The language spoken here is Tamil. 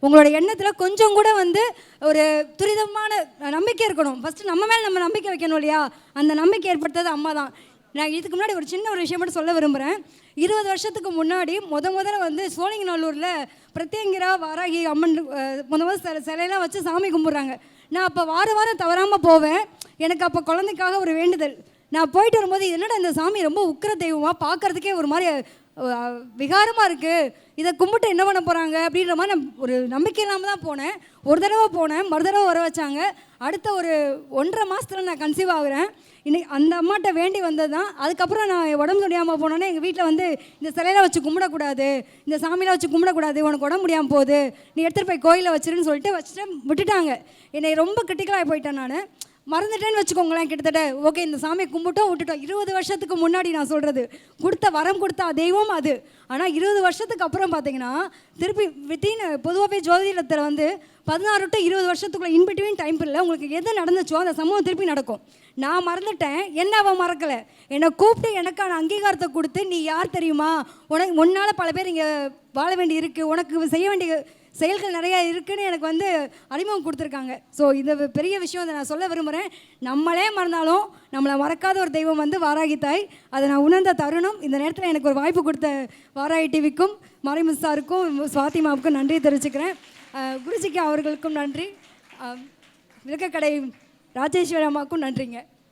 உங்களோட எண்ணத்தில் கொஞ்சம் கூட வந்து ஒரு துரிதமான நம்பிக்கை இருக்கணும். ஃபஸ்ட்டு நம்ம மேலே நம்ம நம்பிக்கை வைக்கணும் இல்லையா? அந்த நம்பிக்கை ஏற்படுத்தது அம்மா தான். நான் இதுக்கு முன்னாடி ஒரு சின்ன ஒரு விஷயம் மட்டும் சொல்ல விரும்புகிறேன். 20 வருஷத்துக்கு முன்னாடி முதல்ல வந்து சோழிங்கநல்லூரில் பிரத்யங்கிரா வாராகி அம்மன் முதல் சிலையெல்லாம் வச்சு சாமி கும்பிட்றாங்க. நான் அப்போ வாரம் தவறாமல் போவேன். எனக்கு அப்போ குழந்தைக்காக ஒரு வேண்டுதல். நான் போயிட்டு வரும்போது என்னடா இந்த சாமி ரொம்ப உக்கிர தெய்வமாக பார்க்குறதுக்கே ஒரு மாதிரி விகாரமாக இருக்குது, இதை கும்பிட்டு என்ன பண்ண போகிறாங்க அப்படின்ற மாதிரி நான் ஒரு நம்பிக்கை இல்லாமல் தான் போனேன். ஒரு தடவை போனேன், மறு தடவை வர வச்சாங்க. அடுத்த ஒரு 1.5 மாதத்தில் நான் கன்சீவ் ஆகுறேன். இன்னைக்கு அந்த அம்மாட்ட வேண்டி வந்தது தான். அதுக்கப்புறம் நான் உடம்பு முடியாமல் போனோன்னே எங்கள் வீட்டில் வந்து இந்த சிலையில் வச்சு கும்பிடக்கூடாது, இந்த சாமியில் வச்சு கும்பிடக்கூடாது, உனக்கு உடம்பு முடியாமல் போகுது, நீ எடுத்துகிட்டு போய் கோயிலில் வச்சிருன்னு சொல்லிட்டு வச்சுட்டு விட்டுட்டாங்க. என்னை ரொம்ப கிரிட்டிக்கலாக போயிட்டேன். நான் மறந்துட்டேன்னு வச்சுக்கோங்களேன். கிட்டத்தட்ட ஓகே இந்த சாமியை கும்பிட்டோம் விட்டுட்டோம். 20 வருஷத்துக்கு முன்னாடி நான் சொல்கிறது கொடுத்த வரம் கொடுத்த தெய்வம் அது. ஆனால் 20 வருஷத்துக்கு அப்புறம் பார்த்தீங்கன்னா திருப்பி வித்தின் பொதுவாகவே ஜோதிடத்தில் வந்து 16 to 20 வருஷத்துக்குள்ள இன்பிட்வீன் டைம் இல்லை. உங்களுக்கு எது நடந்துச்சோ அந்த சம்பவம் திருப்பி நடக்கும். நான் மறந்துட்டேன், என்ன அவன் மறக்கலை. என்னை கூப்பிட்டு எனக்கான அங்கீகாரத்தை கொடுத்து நீ யார் தெரியுமா, உன்னால் பல பேர் இங்கே வாழ வேண்டி இருக்குது, உனக்கு செய்ய வேண்டிய செயல்கள் நிறையா இருக்குதுன்னு எனக்கு வந்து அறிமுகம் கொடுத்துருக்காங்க. ஸோ இந்த பெரிய விஷயம் அதை நான் சொல்ல விரும்புகிறேன். நம்மளே மறந்தாலும் நம்மளை மறக்காத ஒரு தெய்வம் வந்து வாராகி தாய். அதை நான் உணர்ந்த தருணம். இந்த நேரத்தில் எனக்கு ஒரு வாய்ப்பு கொடுத்த வாராகி டிவிக்கும் மறைமுஸ் சாருக்கும் சுவாதிமாவுக்கும் நன்றி தெரிவிச்சுக்கிறேன். குருஜிக்கு அவர்களுக்கும் நன்றி. விளக்கக்கடை ராஜேஸ்வரி அம்மாவுக்கும் நன்றிங்க.